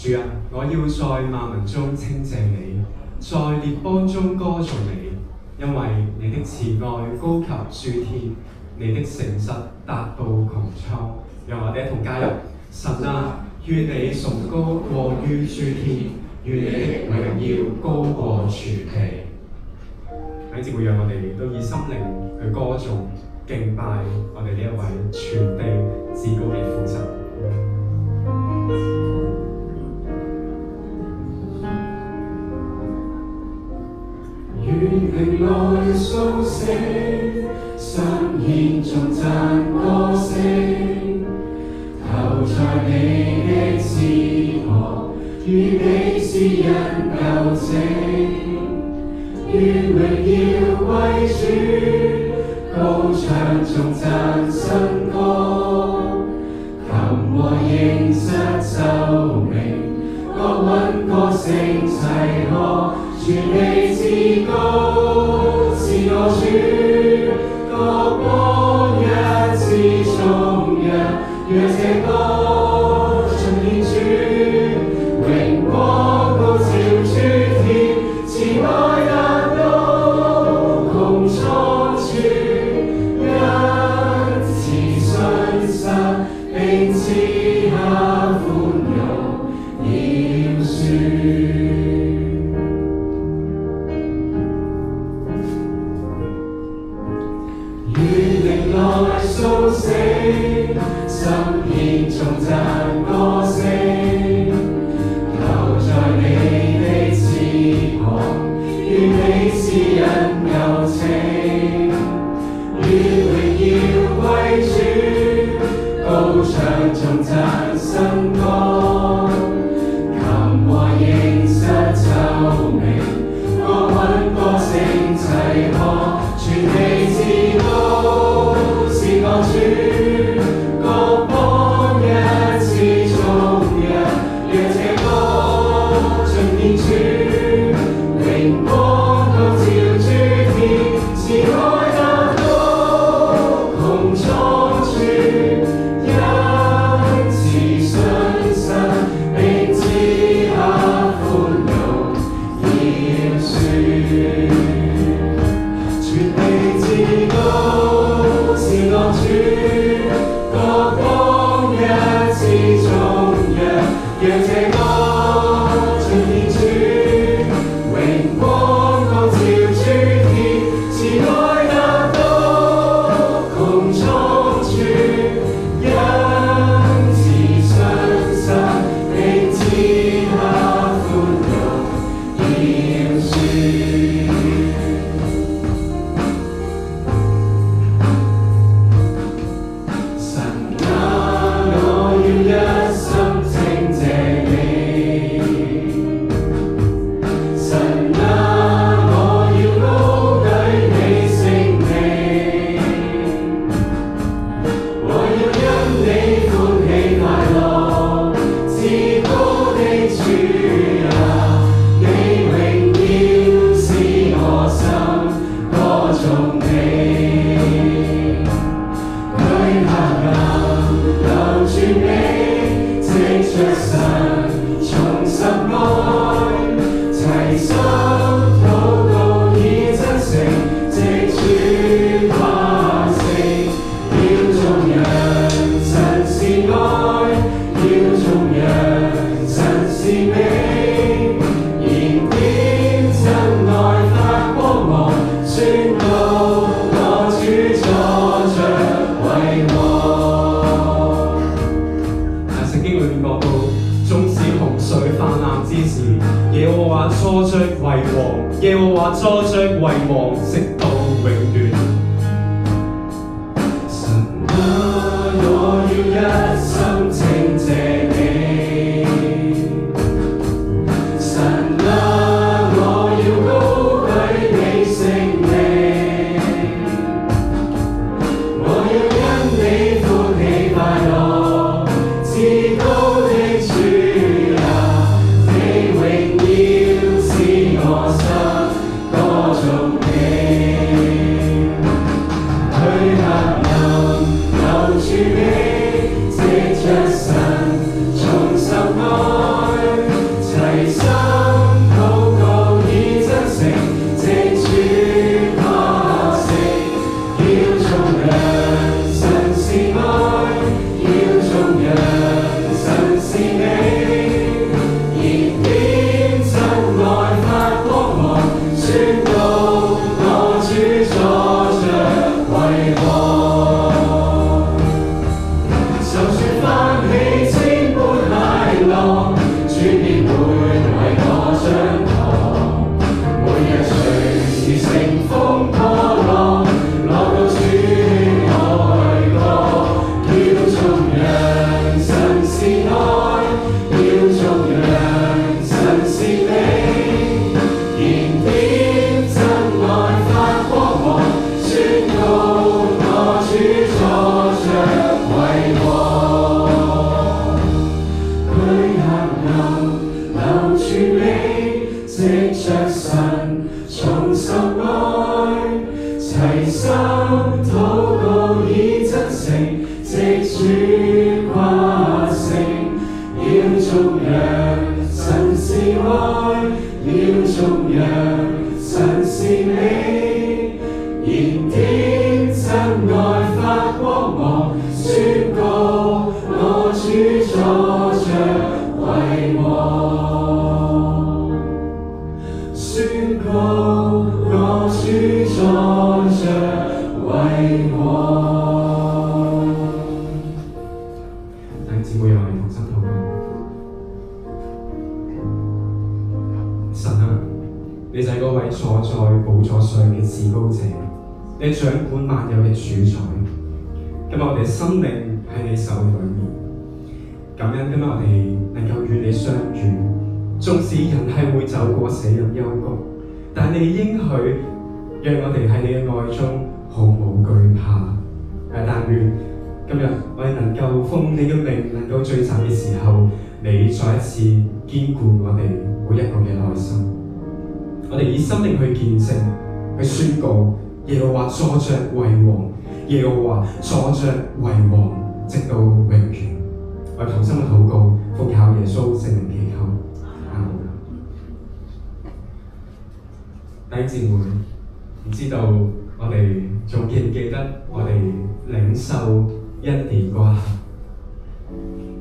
主啊，我要在萬民中稱謝你，在列邦中歌頌你，因為你的慈愛高及諸天，你的誠實達到穹蒼。讓我哋一同加入神啊，願你崇高過於諸天，願你的榮耀高過全地。喺節目讓我哋都以心靈去歌頌敬拜我哋呢一位全地至高嘅父神。願靈內甦醒，心獻頌讚歌聲，投在你的慈河，與你私人舊情。願榮耀歸主，高唱頌讚新歌，琴和應瑟奏鳴，樂韻歌聲齊和。全地至高是我主，各邦一次頌揚，讓這歌盡獻主，榮光高照諸天，慈愛達到穹蒼處，因慈信實並賜下寬容饒恕。甦醒，心獻頌讚歌聲，投在你的慈河，願你私人舊情。願榮耀歸主，高唱頌讚新歌，琴和應瑟奏鳴，樂韻歌聲齊和，全地至高是我主，各邦一次頌揚，讓這歌盡獻主，榮光高照諸天，慈愛達到穹蒼處，因慈信實並賜下寬容饒恕，全地至高是我主，各邦一次頌揚，讓這歌盡獻主，榮光高照諸天，慈愛達到穹蒼處，因慈信實並賜下寬容饒恕。耶和華坐着為王，耶和華坐着為王，直到永遠。神啊，我要一心稱謝你。神啊，我要高舉你聖名。我要因你歡喜快樂，至高的主啊，你榮耀是我心歌頌你。去黑暗留住你。黑暗，留住你，藉着神重拾愛，齊心禱告以真誠，藉主誇勝，要頌揚神是愛，要頌揚神是美，燃點真愛發光芒，宣告我主坐着為王，宣告我主坐着為王。弟兄姊妹，讓我哋同心禱告。神啊，你就係嗰位坐在寶座上嘅至高者，你掌管萬有嘅主宰。今日我哋嘅生命喺你手裏面，感恩今日我哋能夠與你相遇。縱使人係會走過死蔭幽谷，但你應許讓我哋喺你嘅愛中毫無懼怕。但願今日我哋能夠奉你嘅命，能夠聚集嘅時候，你再一次堅固我哋每一個嘅內心。我哋以生命去見證，去宣告耶和華坐着為王，耶和華坐着為王，直到永遠。我哋同心嘅禱告，奉靠耶穌聖名祈求。阿門。弟兄姊妹，唔知道我哋仲記唔記得我哋領受恩典嗰一刻，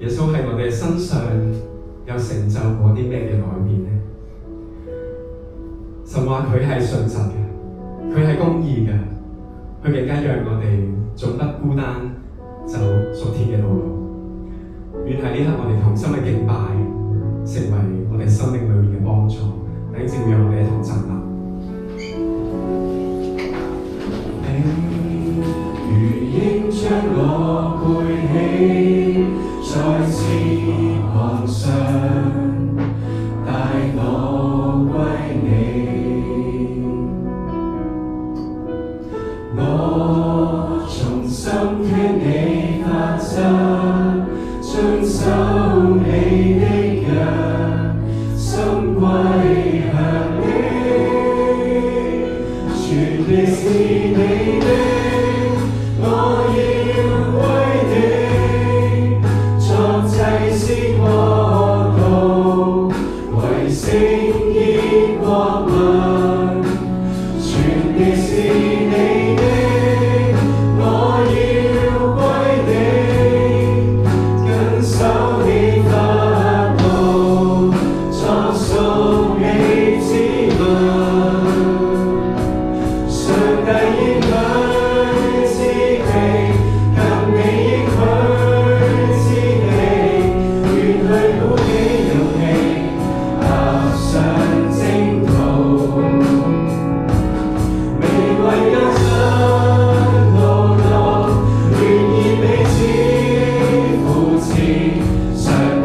耶穌喺我哋身上有成就過啲咩嘅改變呢？神話佢係信實嘅，佢係公義嘅，佢更加讓我哋總不孤單走屬天嘅道路。願喺呢刻我哋同心嘅敬拜，成為我哋生命裏面嘅幫助。弟兄姊妹，讓我哋一同站立。如鷹將我背起，在翅膀上帶我歸你，我從心聽你法則，遵守你的約，心歸向你，全地是你的。我要歸你，作祭司國度，為聖潔國民，全地是你的。我要歸你，緊守你法度，作屬你子民。上帝應許。上帝